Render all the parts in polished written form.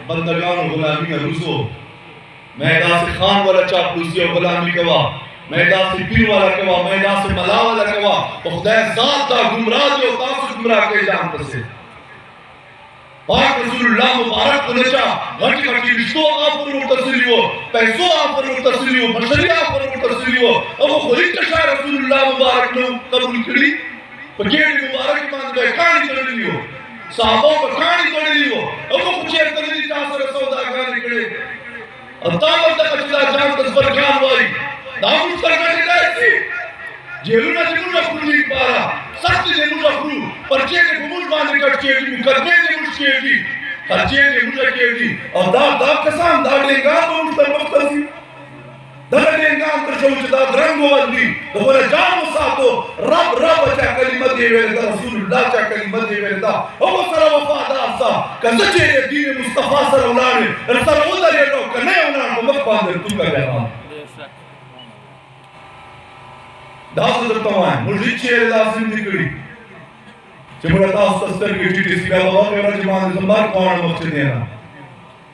बंदगान गुलामी में रुसो मैदान से खान वाला चापलूसी और गुलामी कवा मैदान से पीर वाला कवा मैदान से मला वाला कवा तो खुदा ज़ात दा गुमराह जो तासु गुमराह के जान से पाक रसूलुल्लाह मुबारक को नचा घटी घटी रिश्तों आफर और तस्लीम हो पैसों आफर और तस्लीम हो मशरिया आफर और तस्लीम हो अब वो खुद तशा रसूलुल्लाह मुबारक ने कबूल करी पकेड़ी मुबारक मान दे कहानी चल रही हो साहबों का कहानी चल रही हो अब वो कुछ एक तरह की चांसर सौदा कर निकले अब तावत तक चला जान तस्बर खान वाली दाऊद सरकार ने ऐसी जेलुना जेलुना खुली पारा सत्य जेलुना खुलू परचे के गुमुल बांध कर के मुकदमे के मुश्किल की खर्चे के मुझे के दी और दा कसम दा देगा तो उस पर मस्तसी दा देगा अंतर शौचदा रंग वाली तो बोले जान सातो रब चा कलिमत दे वेदा रसूलुल्लाह चा कलिमत दे वेदा ओ वो सरा वफादार सा कज़े दीन मुस्तफा सर औलाने सर उधर ये लोग कने उना को मत बांध तू कर रहा दास दरतवान मुर्जिचे लाजिम निकली चमड़ा तास तस्तर की टीटी सी बाबा के राज मान जमार कौन मकसद है ना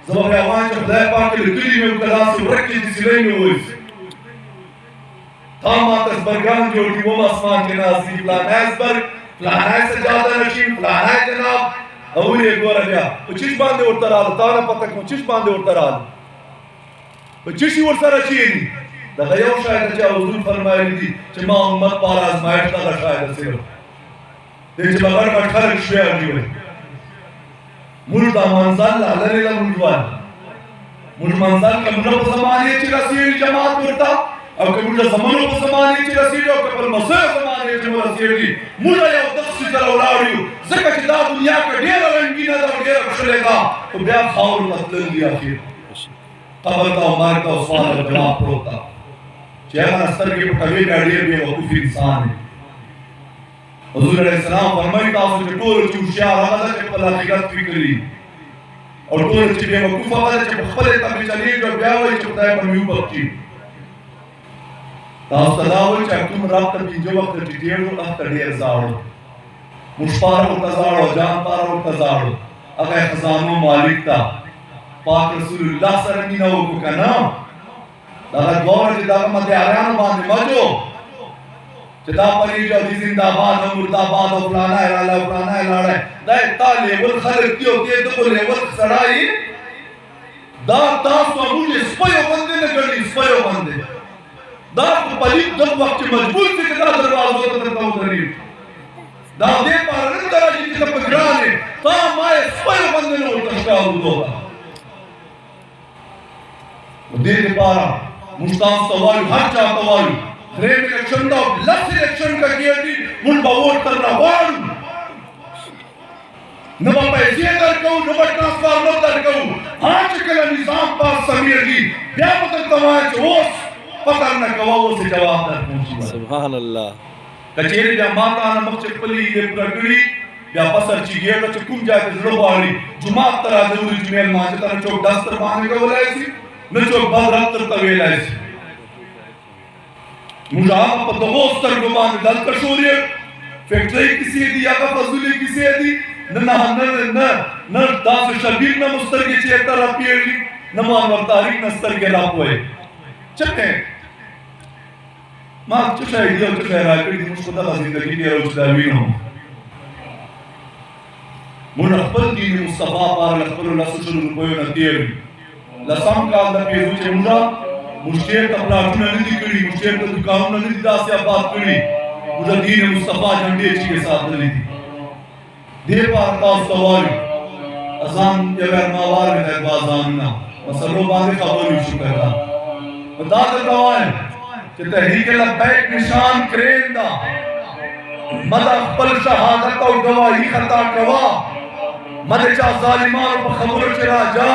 जब आवाज खुदा पाक के दिली में कला से रखी जिसले में हुई तामात बरगान जो दी वो आसमान के नाज़ी प्लान है से ज्यादा नशीन प्लान है जनाब और ये गोरा गया उचिश बांधे उड़ता रहा ताना पता को उचिश बांधे उड़ता रहा उचिश ही उड़ता रही दगायो शायद क्या हुजूर फरमाई थी कि मां उम्मत पार आजमाइश का शायद से देख बगर का खर्च शेयर दिए मुर्दा मंजल लाले ला मुर्दवान मुर्द मंजल का मुर्द ज़माने की रसील जमात करता और के मुर्द ज़मानों को ज़माने की रसील और के पर मसे ज़माने की रसील मुर्द या दस से तरह उड़ाड़ियो ज़का कि दा दुनिया का ढेर रंगीन दा ढेर खुशलेगा तो ब्याह खाऊर मतलब दिया फिर कबर का उमर का सवाल जवाब पड़ता चेहरा अस्तर के पटवे गाड़िए में वकूफ इंसान है हुजूर अलैहि सलाम फरमाई तासु के टोल चूशिया वाला के पला फिरत फिक्री और टोल के वकूफ वाला के खपले तब चली जो ब्याह है चुता है बमियो बच्ची तास तदावल चा तुम रात की जो वक्त टिटेरो अफ्तर ढेर जाओ मुश्पार और तजाड़ो जान पार और तजाड़ो अगर खजानो मालिक था पाक रसूलुल्लाह सल्लल्लाहु अलैहि वसल्लम का नाम दादा गौर जिदा मध्य आराम बांधे मजो जिदा परी जो जिंदाबाद मुर्दाबाद और फलाना है लाड़ा दाए ता लेवल खलक क्यों के तो लेवल सड़ाई दा ता सो मुझे स्पयो बंदे ने गड़ी स्पयो बंदे दा परी दम वक्त मजबूर से कितना दरवाजा होता था उधरी दा दे पार न तरह जी के पगराने ता माए स्पयो बंदे ने उल्टा का होता दे के पारा मुस्तान तवाल हर चा तवाल रेम इलेक्शन दा लस इलेक्शन का किया थी मुल वोट करना वाल नबा पैसे कर कहूं नबा ट्रांसफर न कर कहूं आज के निजाम पास समीर जी क्या पता तवाज ओस पता न कवाओ से जवाब दर पहुंची सुभान अल्लाह कचेरी जा माता न मक्ष पली ये प्रगड़ी या पसर ची ये तो कुम जाके जड़वाली जुमा तरा जरूरी जुमेल माजता न चौक दस्तर बांधने का बोला ऐसी न चौक बाद रफ्तर तवेला ऐसी मुझाम पर दोस्तर को बांध दल कशोरिय फैक्ट्री किसी दी या का फजूली किसी दी न दास शबीर न मुस्तर के चेतर अपीली न मानव तारीख नस्तर के लापोए चलते मां चुशा इडियो चुशा राकड़ी मुझको दा जिंदगी दे रोज दावी हो मुनफल दीन मुस्तफा पार लखल लसुल रुपयो न दिए लसम का द पेजुचे मुजा मुश्किल अपना अपना नहीं करी मुश्किल तो दुकान न नहीं दास बात करी मुझे दीन मुस्तफा झंडे जी के साथ ली थी दे पार का सवाल अजान जगह मावार में बाजान ना मसलो बांधे खबर ही शुक्र था बता देता हूं कि तहरीक लब्बैक निशान करेंदा मदा पल शहादत और गवाही खता कवा मदे चा जालिमान पर खबर चला जा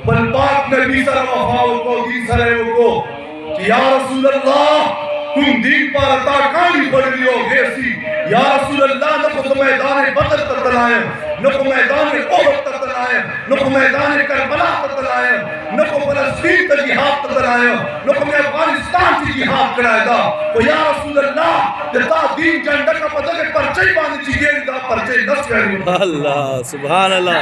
बल पाक नबी सर वफाओ को दी सरे को कि या रसूल अल्लाह तुम दीन पर अता काली पड़ लियो गेसी या रसूल अल्लाह न को मैदान बदर ततलाए न को मैदान ओहद ततलाए न को मैदान करबला ततलाए न को फलस्तीन तक जिहाद ततलाए न को अफगानिस्तान की जिहाद कराएगा तो या रसूल अल्लाह तेरा दीन झंडा का पता के परचे बांध चाहिए दा परचे नस करी अल्लाह सुभान अल्लाह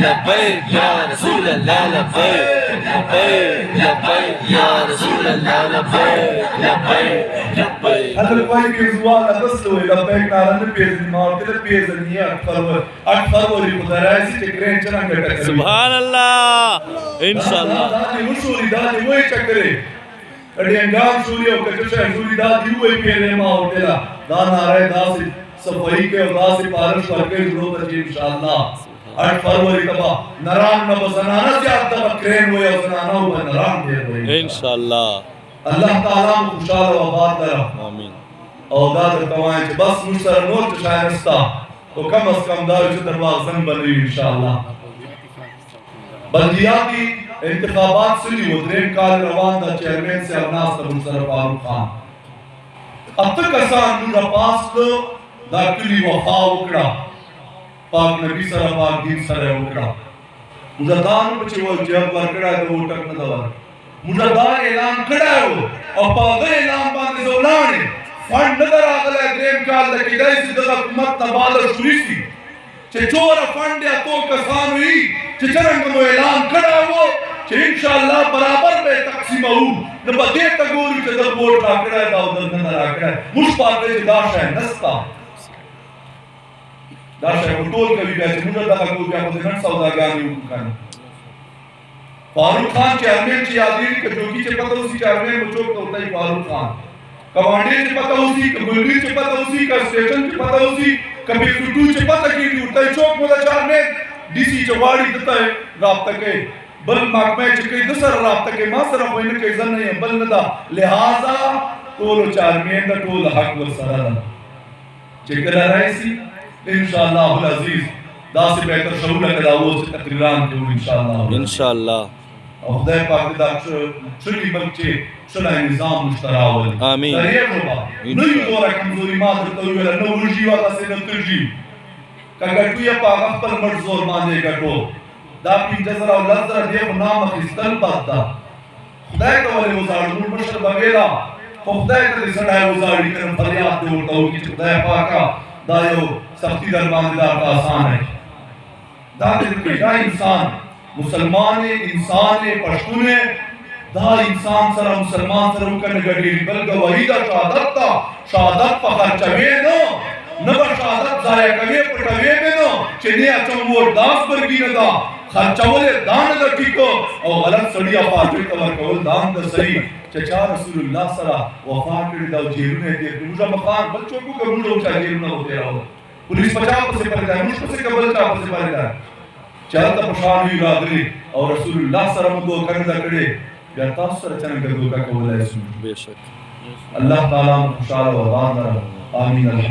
लब्बैक या रसूल अल्लाह लब्बैक लब्बैक लब्बैक या रसूल अल्लाह लब्बैक लब्बैक लब्बैक هذا الواحد يزوال بسلو لبيك نارن بيزن مارتل بيزن يا أكثر وري خدرايسي تكرين چنان گٹا सुभान अल्लाह इंशाअल्लाह दादी वसूली दादी वही चक्रे अडियंगाम सूर्य कचुशा सूर्य दादी वही पेरे मा होटेला दान आ रहे दासी सफाई के दासी पारस करके जरूरत है इंशाअल्लाह 8 फरवरी तबा नरान न बसनाना से आप तब क्रेन हुए उसनाना हुआ नरान दे हुए इंशाअल्लाह अल्लाह ताला खुशहाल व आबाद करा आमीन औदाद कमाए बस मुसर नोट शायरस्ता तो कम अज कम दार दरवाज़न बनी इंशाअल्लाह बल्दियाती इंतखाबात सुनी उद्रेम काल रवान दा चेयरमैन से अवनास तब मुसर फारूक खान अब तक असान नूरा पास लो दा कुली वफा उकड़ा पाक नबी सर पाक दीन सर उकड़ा मुझे दान बचे वो जब वर्कड़ा तो वो टक न दवा मुझे दान ऐलान कड़ा हो और पागल ऐलान बांधे जोलाने फंड नजर आगला ग्रेम काल दा किदाई सिद्धा हुकूमत नबाल शुरीसी चे चोर फंड या तो कसान हुई चे चरंग मो ऐलान कड़ा हो चे इंशाअल्लाह बराबर में तकसीम हो न बदे तगोरी चे द वोट राकड़ा दा उधर नजर आकड़ा मुझ पाक चे दाश है नस्ता दाश है टोल कभी बैठे मुझे दा को क्या बोलते हैं सौदागारी उनका फारूक खान चेयरमैन की आदि के जोगी चे पता उसी चेयरमैन मुझे तो होता ही फारूक खान कमांडर चे पता उसी गुलबीर चे पता उसी का स्टेशन चे पता उसी कभी टूटू चे पता की उठता है चौक में चेयरमैन डीसी चवाड़ी देता है राब्ता के बल महकमे चे कई दूसरा राब्ता के मासरा कोई न कई जन नहीं है बल नदा लिहाजा टोल चेयरमैन दा टोल हक व सरा चेकला रईसी इंशाअल्लाह अल अजीज दास बेहतर शऊर कदा वो तकरीरान के इंशाअल्लाह इंशाअल्लाह खुदा पाक दा शुरी बच्चे शुला निजाम मुश्तरावल आमीन तरीबा नहीं तोरा कमजोरी मादर तो वेला नो उर्जी वाला से न तुर्जी कगटू या पाक पर मर्जोर माने गटो दा पिन जजरा लजरा दे नाम खिस्तल बाता खुदा तो वाले वजार मुर मशर बगेला खुदा के सड़ा वजारी कर फरियाद दे उठो कि खुदा पाका दायो सख्ती दरबानदार का आसान है दादे के इंसान मुसलमान इंसान पश्तून दा इंसान सरा मुसलमान सरा कन गडी बल गवाहीदा शहादत पखर चवे नो नब शहादत जाया कवे पटवे में नो चने अचम वो दास बरगी नदा खर्चवले दान द टिको और गलत सड़िया पाटे कवर कवल दान द सही चचा रसूलुल्लाह सरा वफा के दा जेल में दे दूसरा मकान बच्चों को कबूल हो चाहिए जेल में होते रहो पुलिस 50 से पर जाए मुझको से कबल 50 से पर जाए चलता पशान हुई रादरी और रसूलुल्लाह सरा मुदो करदा करे या तासर चन गदो का कबूल है बेशक अल्लाह ताला खुशहाल व आबाद रहो आमीन।